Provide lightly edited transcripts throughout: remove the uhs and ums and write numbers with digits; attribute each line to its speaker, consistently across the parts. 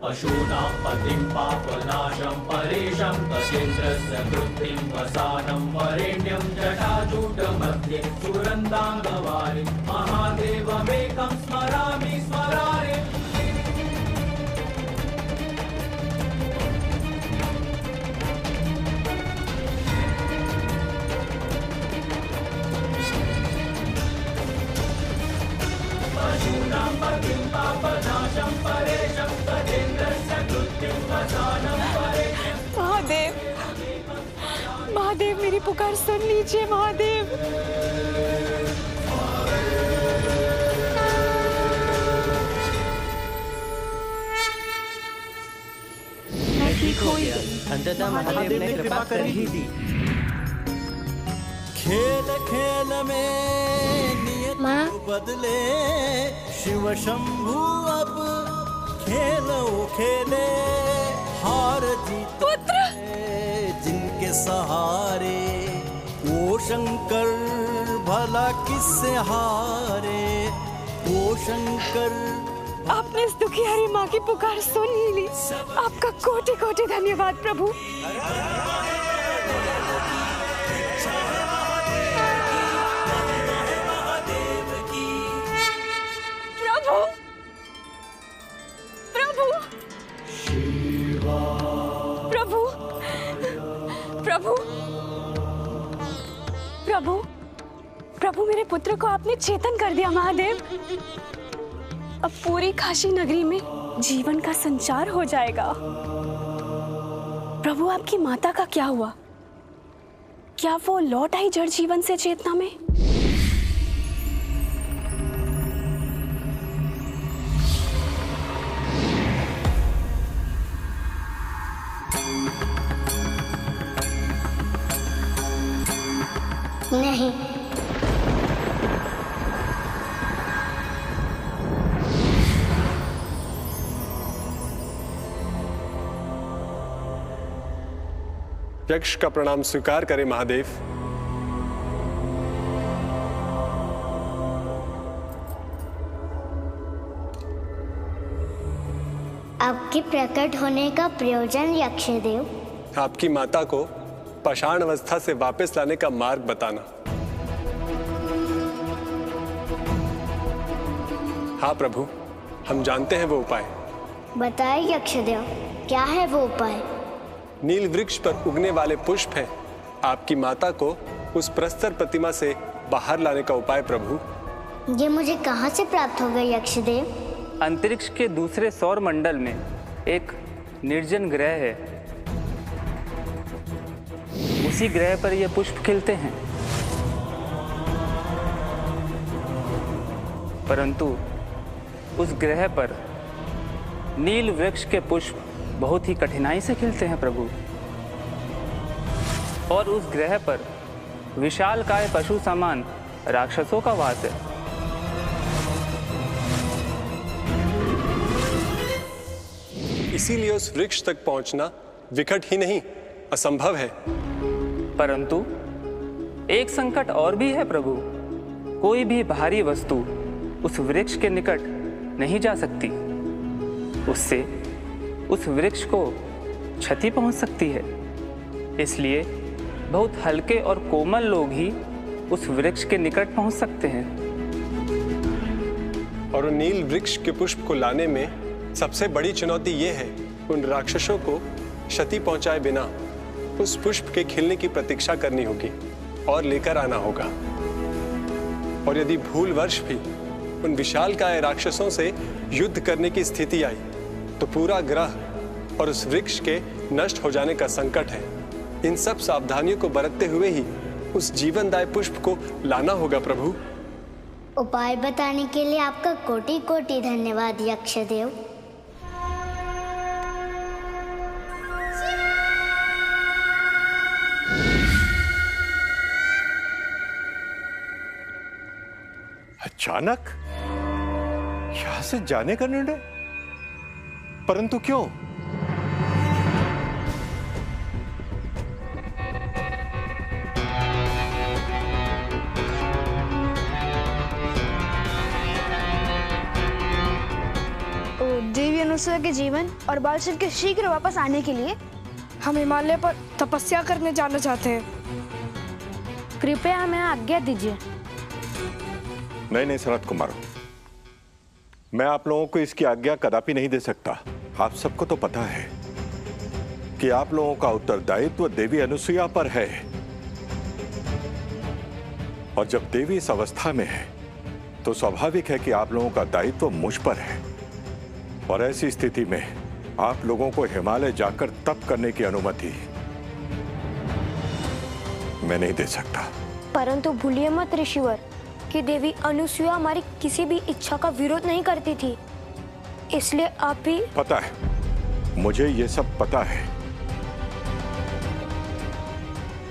Speaker 1: पशूनां पतिं पापनाशं परेशं गजेन्द्रस्य कृत्तिं वसानं वरेण्यं जटाजूटमध्ये सुरन्दाङ्गवारिं महादेवमेकं स्मरामि स्मरामि। पशूनां पतिं पापनाशं परेशं गजेन्द्रस्य कृत्तिं वसानं वरेण्यं।
Speaker 2: महादेव, महादेव मेरी पुकार सुन लीजिए महादेव। मैं ठीक हो गया,
Speaker 3: अंततः महादेव ने कृपा कर ही दी।
Speaker 4: खेल खेल में नियत बदले, शिव शंभु अब खेलो खेले, हार जीत
Speaker 2: पुत्र
Speaker 4: जिनके सहारे, वो शंकर भला किससे हारे, वो शंकर।
Speaker 2: आपने इस दुखियारी माँ की पुकार सुन ही ली। आपका कोटि कोटि धन्यवाद प्रभु। प्रभु, प्रभु, प्रभु, प्रभु, प्रभु, मेरे पुत्र को आपने चेतन कर दिया महादेव। अब पूरी काशी नगरी में जीवन का संचार हो जाएगा। प्रभु, आपकी माता का क्या हुआ? क्या वो लौट आई जड़ जीवन से चेतना में?
Speaker 5: नहीं।
Speaker 6: यक्ष का प्रणाम स्वीकार करें महादेव।
Speaker 5: आपके प्रकट होने का प्रयोजन यक्षदेव?
Speaker 6: आपकी माता को पाषाण अवस्था से वापस लाने का मार्ग बताना। हाँ प्रभु, हम जानते हैं वो उपाय।
Speaker 5: बताए यक्षदेव, क्या है वो उपाय?
Speaker 6: नील वृक्ष पर उगने वाले पुष्प हैं। आपकी माता को उस प्रस्तर प्रतिमा से बाहर लाने का उपाय प्रभु।
Speaker 5: ये मुझे कहाँ से प्राप्त होगा यक्षदेव?
Speaker 3: अंतरिक्ष के दूसरे सौर मंडल में एक निर्जन ग्रह है। उसी ग्रह पर ये पुष्प खिलते हैं, परंतु उस ग्रह पर नील वृक्ष के पुष्प बहुत ही कठिनाई से खिलते हैं प्रभु। और उस ग्रह पर विशालकाय पशु समान राक्षसों का वास है।
Speaker 6: इसीलिए उस वृक्ष तक पहुंचना विकट ही नहीं, असंभव है।
Speaker 3: परंतु एक संकट और भी है प्रभु। कोई भी भारी वस्तु उस वृक्ष के निकट नहीं जा सकती। उससे उस वृक्ष को क्षति पहुंच सकती है। इसलिए बहुत हल्के और कोमल लोग ही उस वृक्ष के निकट पहुंच सकते हैं।
Speaker 6: और उन नील वृक्ष के पुष्प को लाने में सबसे बड़ी चुनौती ये है, उन राक्षसों को क्षति पहुंचाए बिना उस पुष्प के खिलने की प्रतीक्षा करनी होगी और लेकर आना होगा। और यदि भूलवश भी उन विशालकाय राक्षसों से युद्ध करने की स्थिति आई तो पूरा ग्रह और उस वृक्ष के नष्ट हो जाने का संकट है। इन सब सावधानियों को बरतते हुए ही उस जीवनदायी पुष्प को लाना होगा प्रभु।
Speaker 5: उपाय बताने के लिए आपका कोटि कोटि धन्यवाद यक्षदेव।
Speaker 7: अचानक यहां से जाने का निर्णय, परंतु क्यों?
Speaker 8: अनुसुईया के जीवन और बालश्री के शीघ्र वापस आने के लिए
Speaker 9: हम हिमालय पर तपस्या करने जाना चाहते हैं।
Speaker 8: कृपया हमें आज्ञा दीजिए।
Speaker 7: नहीं सनत कुमार, मैं आप लोगों को इसकी आज्ञा कदापि नहीं दे सकता। आप सबको तो पता है कि आप लोगों का उत्तरदायित्व देवी अनुसुईया पर है, और जब देवी इस अवस्था में है तो स्वाभाविक है कि आप लोगों का दायित्व मुझ पर है, और ऐसी स्थिति में आप लोगों को हिमालय जाकर तप करने की अनुमति मैं नहीं दे सकता।
Speaker 8: परंतु भूलिए मत ऋषिवर कि देवी अनुसुईया हमारी किसी भी इच्छा का विरोध नहीं करती थी, इसलिए आप भी।
Speaker 7: पता है, मुझे ये सब पता है,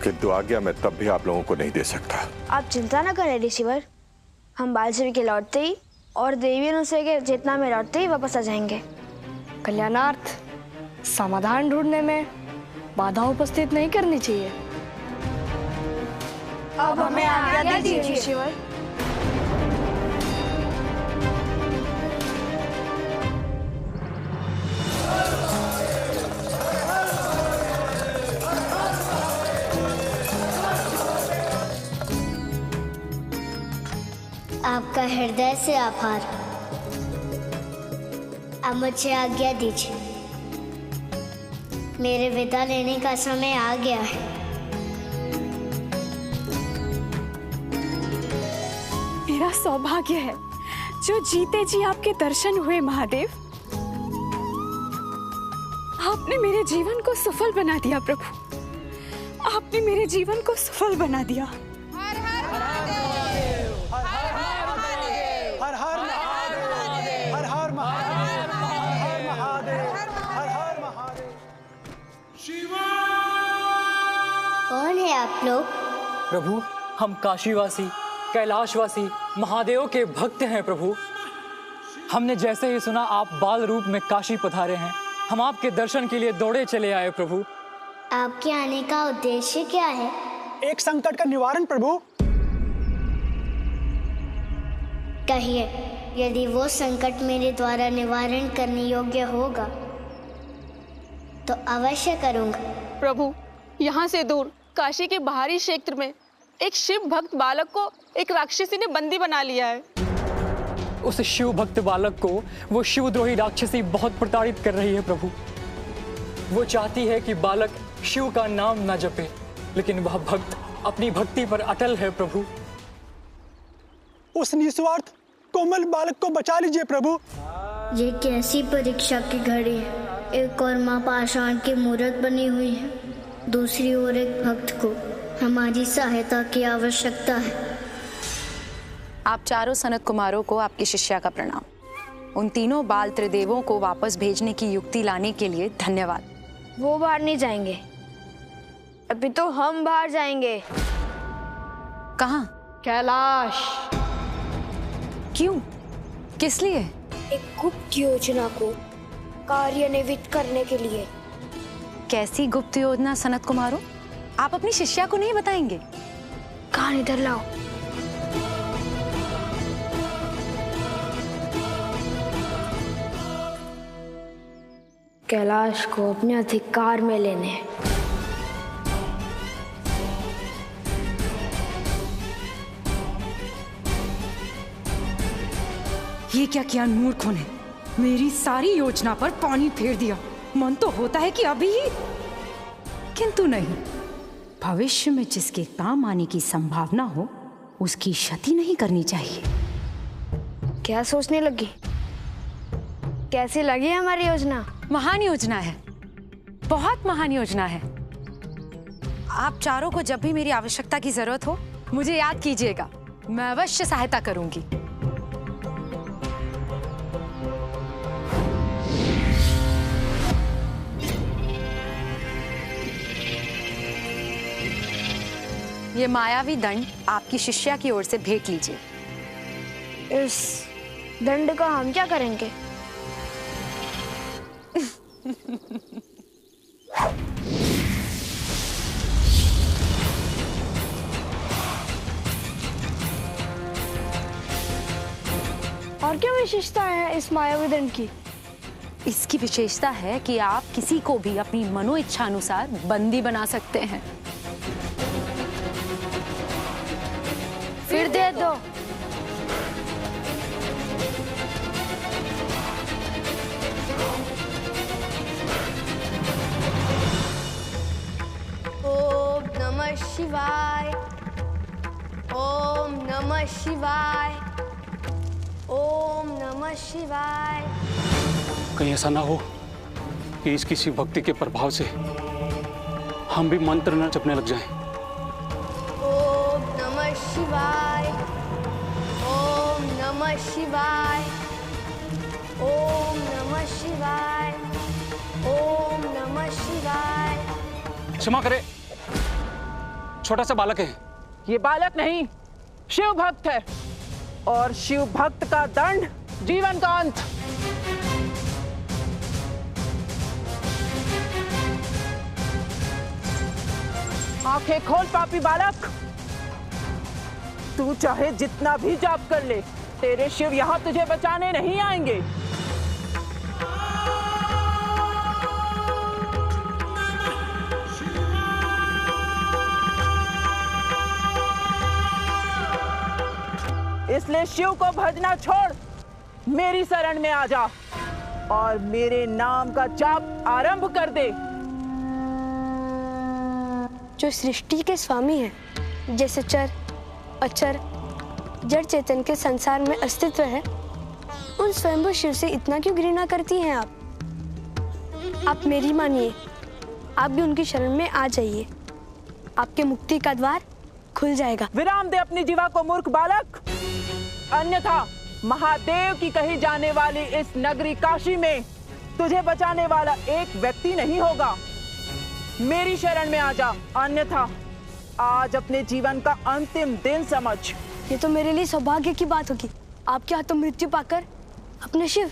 Speaker 7: किंतु आज्ञा मैं तब भी आप लोगों को नहीं दे सकता।
Speaker 8: आप चिंता न करें ऋषिवर, हम बालश्री के लौटते ही और देवी अनुसुईया के चेतना में लौटते ही वापस आ जाएंगे।
Speaker 9: कल्याणार्थ समाधान ढूंढने में बाधा उपस्थित नहीं करनी चाहिए।
Speaker 8: अब हमें आज्ञा दीजिए ऋषिवर।
Speaker 5: आपका हृदय से आभार। अब मुझे आज्ञा दीजिए, मेरे विदा लेने का समय आ गया है।
Speaker 2: मेरा सौभाग्य है जो जीते जी आपके दर्शन हुए महादेव। आपने मेरे जीवन को सफल बना दिया प्रभु, आपने मेरे जीवन को सफल बना दिया।
Speaker 5: कौन है आप लोग?
Speaker 1: प्रभु, हम काशीवासी कैलाशवासी महादेव के भक्त हैं प्रभु। हमने जैसे ही सुना आप बाल रूप में काशी पधारे हैं, हम आपके दर्शन के लिए दौड़े चले आए प्रभु।
Speaker 5: आपके आने का उद्देश्य क्या है?
Speaker 10: एक संकट का निवारण प्रभु।
Speaker 5: कहिए, यदि वो संकट मेरे द्वारा निवारण करने योग्य होगा तो अवश्य करूंगा।
Speaker 9: प्रभु, यहाँ से दूर काशी के बाहरी क्षेत्र में एक शिव भक्त बालक को एक राक्षसी ने बंदी बना लिया है।
Speaker 1: उस शिव भक्त बालक को वो शिवद्रोही राक्षसी बहुत प्रताड़ित कर रही है प्रभु। वो चाहती है कि बालक शिव का नाम न जपे, लेकिन वह भक्त अपनी भक्ति पर अटल है प्रभु।
Speaker 10: उस निस्वार्थ कोमल बालक को बचा लीजिए प्रभु।
Speaker 5: ये कैसी परीक्षा की घड़ी है। एक और माँ पाषाण की मूर्त बनी हुई है, दूसरी ओर एक भक्त को हमारी सहायता की आवश्यकता है।
Speaker 11: आप चारों सनत कुमारों को आपकी शिष्या का प्रणाम। उन तीनों बाल त्रिदेवों को वापस भेजने की युक्ति लाने के लिए धन्यवाद।
Speaker 8: वो बाहर नहीं जाएंगे, अभी तो हम बाहर जाएंगे।
Speaker 11: कहाँ?
Speaker 9: कैलाश।
Speaker 11: क्यों? किस लिए?
Speaker 8: एक गुप्त योजना को कार्यान्वित करने के लिए।
Speaker 11: कैसी गुप्त योजना सनत कुमारों? आप अपनी शिष्या को नहीं बताएंगे?
Speaker 8: कान इधर लाओ। कैलाश को अपने अधिकार में लेने।
Speaker 12: ये क्या किया मूर्खों ने? मेरी सारी योजना पर पानी फेर दिया। मन तो होता है कि अभी ही, किंतु नहीं। भविष्य में जिसके काम आने की संभावना हो उसकी क्षति नहीं करनी चाहिए।
Speaker 8: क्या सोचने लगी? कैसी लगी हमारी योजना?
Speaker 11: महान योजना है, बहुत महान योजना है। आप चारों को जब भी मेरी आवश्यकता की जरूरत हो मुझे याद कीजिएगा, मैं अवश्य सहायता करूंगी। ये मायावी दंड आपकी शिष्या की ओर से भेंट लीजिए।
Speaker 8: इस दंड का हम क्या करेंगे?
Speaker 9: और क्या विशेषता है इस मायावी दंड की?
Speaker 11: इसकी विशेषता है कि आप किसी को भी अपनी मनो इच्छा अनुसार बंदी बना सकते हैं।
Speaker 8: फिर दे दो। ओम नमः शिवाय, ओम नमः शिवाय, ओम नमः शिवाय।
Speaker 13: कहीं ऐसा ना हो कि इसकी शिव भक्ति के प्रभाव से हम भी मंत्र न जपने लग जाएं।
Speaker 8: ओम नमः शिवाय, ओम नमः शिवाय, ओम नमः शिवाय, ओम नमः शिवाय।
Speaker 13: क्षमा करे, छोटा सा बालक है।
Speaker 9: ये बालक नहीं, शिव भक्त है, और शिव भक्त का दंड जीवन का अंत। आंखें खोल पापी बालक। तू चाहे जितना भी जाप कर ले, तेरे शिव यहां तुझे बचाने नहीं आएंगे। इसलिए शिव को भजना छोड़ मेरी शरण में आ जा और मेरे नाम का जाप आरंभ कर दे।
Speaker 8: जो सृष्टि के स्वामी हैं, जैसे चर, अचर, जड़ चेतन के संसार में अस्तित्व है, उन स्वयंभू शिव से इतना क्यों घृणा करती हैं आप? आप मेरी मानिए, आप भी उनकी शरण में आ जाइए, आपके मुक्ति का द्वार खुल जाएगा।
Speaker 9: विराम दे अपनी जीवा को मूर्ख बालक, अन्यथा महादेव की कही जाने वाली इस नगरी काशी में तुझे बचाने वाला एक व्यक्ति नहीं होगा। मेरी शरण में आ जा, अन्यथा आज अपने जीवन का अंतिम दिन समझ।
Speaker 8: ये तो मेरे लिए सौभाग्य की बात होगी। आपके हाथों मृत्यु पाकर अपने शिव,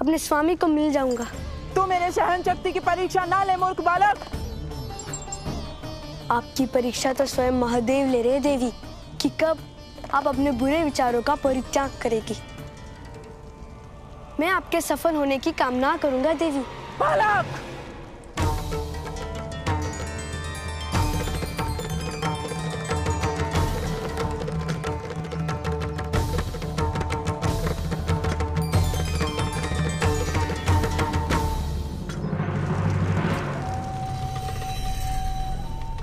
Speaker 8: अपने स्वामी को मिल जाऊंगा।
Speaker 9: तू मेरे सहन शक्ति की परीक्षा ना ले मूर्ख बालक।
Speaker 8: आपकी परीक्षा तो स्वयं महादेव ले रहे देवी, कि कब आप अपने बुरे विचारों का परित्याग करेगी। मैं आपके सफल होने की कामना करूंगा देवी।
Speaker 9: बालक!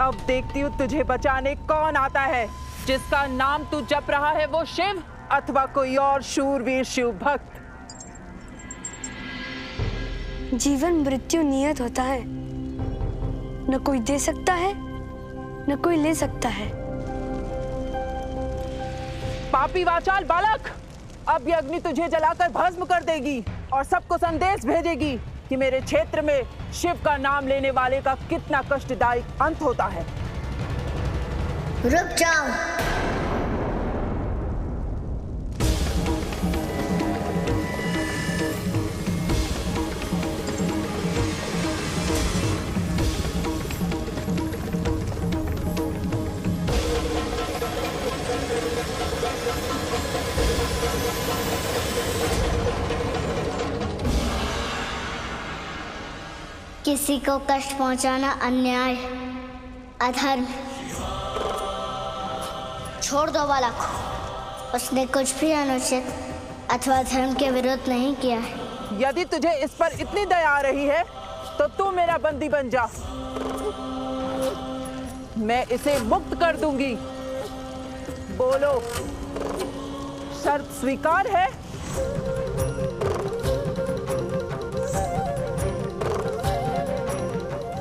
Speaker 9: अब देखती हूँ तुझे बचाने कौन आता है। जिसका नाम तू जप रहा है वो शिव अथवा कोई और शूरवीर शिव भक्त।
Speaker 8: जीवन मृत्यु नियत होता है, न कोई दे सकता है न कोई ले सकता है।
Speaker 9: पापी वाचाल बालक, अब ये अग्नि तुझे जलाकर भस्म कर देगी और सबको संदेश भेजेगी कि मेरे क्षेत्र में शिव का नाम लेने वाले का कितना कष्टदायक अंत होता है।
Speaker 5: रुक जाओ। किसी को कष्ट पहुंचाना अन्याय, अधर्म। छोड़ दो बालक को, उसने कुछ भी अनुचित अथवा धर्म के विरुद्ध नहीं किया है।
Speaker 9: यदि तुझे इस पर इतनी दया आ रही है तो तू मेरा बंदी बन जा। मैं इसे मुक्त कर दूंगी। बोलो, शर्त स्वीकार है?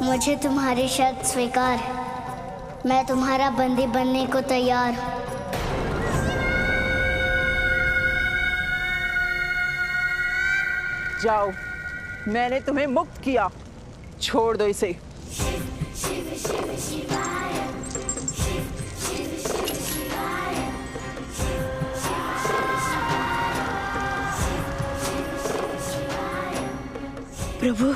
Speaker 5: मुझे तुम्हारी शर्त स्वीकार है। मैं तुम्हारा बंदी बनने को तैयार हूँ।
Speaker 9: जाओ, मैंने तुम्हें मुक्त किया, छोड़ दो इसे।
Speaker 8: प्रभु,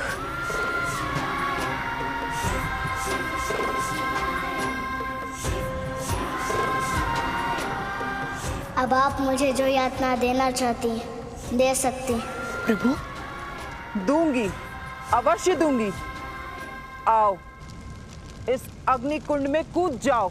Speaker 5: अब आप मुझे जो यातना देना चाहती हैं, दे सकती हैं।
Speaker 8: प्रभु,
Speaker 9: दूंगी, अवश्य दूंगी। आओ, इस अग्नि कुंड में कूद जाओ।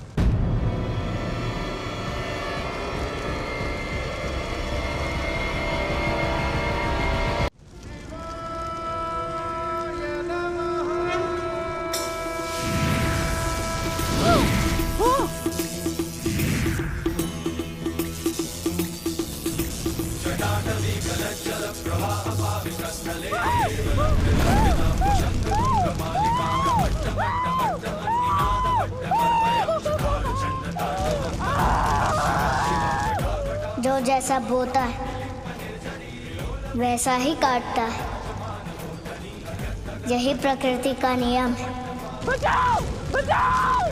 Speaker 5: जो जैसा बोता है वैसा ही काटता है, यही प्रकृति का नियम है।
Speaker 9: बचाओ, बचाओ!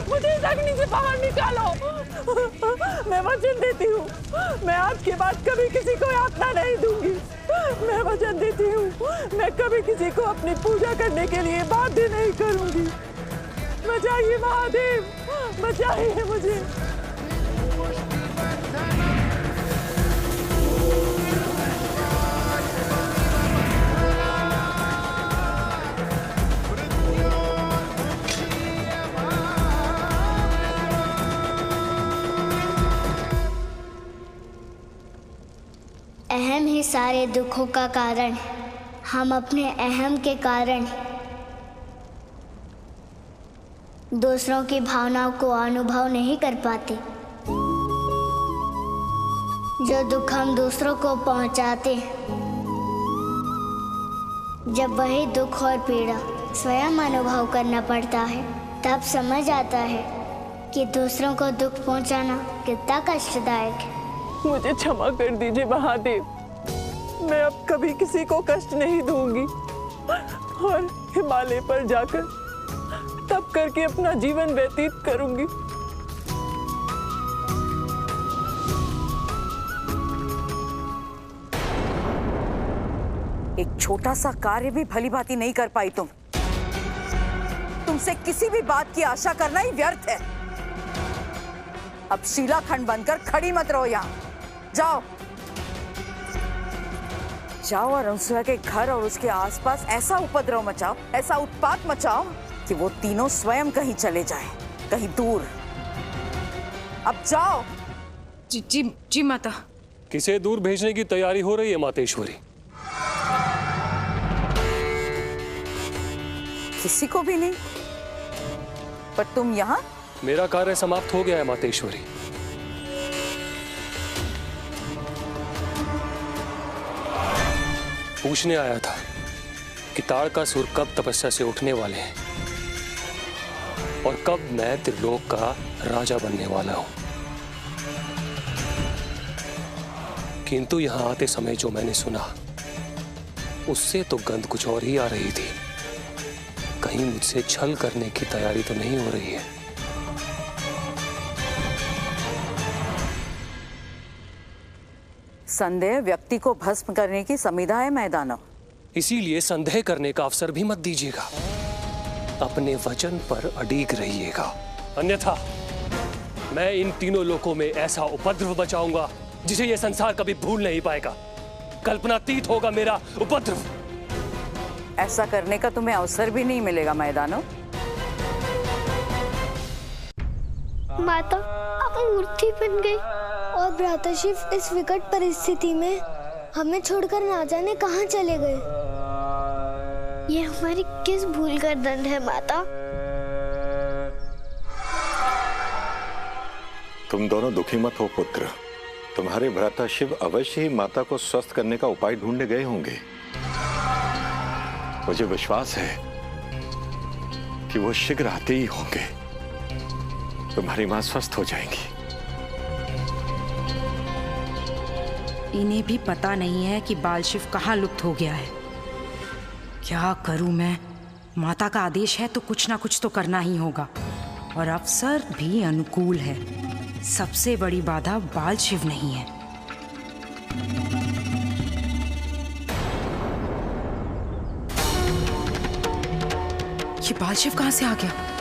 Speaker 9: मुझे इस अग्नि से बाहर निकालो। मैं वचन देती हूँ, मैं आज के बाद कभी किसी को यातना नहीं दूंगी। मैं वचन देती हूँ, मैं कभी किसी को अपनी पूजा करने के लिए बाध्य नहीं करूंगी। बचाइए महादेव, बचाइए मुझे।
Speaker 5: अहम ही सारे दुखों का कारण है। हम अपने अहम के कारण दूसरों की भावनाओं को अनुभव नहीं कर पाते। जो दुख हम दूसरों को पहुंचाते हैं, जब वही दुख और पीड़ा स्वयं अनुभव करना पड़ता है, तब समझ आता है कि दूसरों को दुख पहुंचाना कितना कष्टदायक है।
Speaker 9: मुझे क्षमा कर दीजिए महादेव, मैं अब कभी किसी को कष्ट नहीं दूंगी और हिमालय पर जाकर तप करके अपना जीवन व्यतीत करूंगी।
Speaker 14: एक छोटा सा कार्य भी भली भांति नहीं कर पाई तुमसे किसी भी बात की आशा करना ही व्यर्थ है। अब शिलाखंड बनकर खड़ी मत रहो यहाँ, जाओ जाओ और अनसुया के घर और उसके आसपास ऐसा उपद्रव मचाओ, ऐसा उत्पात मचाओ कि वो तीनों स्वयं कहीं चले जाएं, कहीं दूर। अब जाओ।
Speaker 12: जी जी जी माता।
Speaker 15: किसे दूर भेजने की तैयारी हो रही है मातेश्वरी?
Speaker 14: किसी को भी नहीं, पर तुम यहाँ?
Speaker 15: मेरा कार्य समाप्त हो गया है मातेश्वरी। पूछने आया था कि ताड़कासुर कब तपस्या से उठने वाले हैं और कब मैं त्रिलोक का राजा बनने वाला हूं। किंतु यहां आते समय जो मैंने सुना, उससे तो गंध कुछ और ही आ रही थी। कहीं मुझसे छल करने की तैयारी तो नहीं हो रही है?
Speaker 14: संदेह व्यक्ति को भस्म करने की संविधा है मैदानव।
Speaker 15: इसीलिए संदेह करने का अवसर भी मत दीजिएगा, अपने वचन पर अड़िग रहिएगा, अन्यथा मैं इन तीनों लोकों में ऐसा उपद्रव मचाऊंगा जिसे यह संसार कभी भूल नहीं पाएगा। कल्पनातीत होगा मेरा उपद्रव।
Speaker 14: ऐसा करने का तुम्हें अवसर भी नहीं मिलेगा मैदानव।
Speaker 5: माता, आप मूर्ति बन गई और भ्राताशिव इस विकट परिस्थिति में हमें छोड़कर ना जाने कहां चले गए। ये हमारी किस भूल का दंड है माता?
Speaker 7: तुम दोनों दुखी मत हो पुत्र। तुम्हारे भ्राता शिव अवश्य ही माता को स्वस्थ करने का उपाय ढूंढने गए होंगे। मुझे विश्वास है कि वो शीघ्र आते ही होंगे। तुम्हारी मां स्वस्थ हो जाएंगी।
Speaker 12: इन्हें भी पता नहीं है कि बाल शिव कहाँ लुप्त हो गया है। क्या करूं मैं? माता का आदेश है तो कुछ ना कुछ तो करना ही होगा, और अवसर भी अनुकूल है। सबसे बड़ी बाधा बाल शिव नहीं है। ये बाल शिव कहां से आ गया?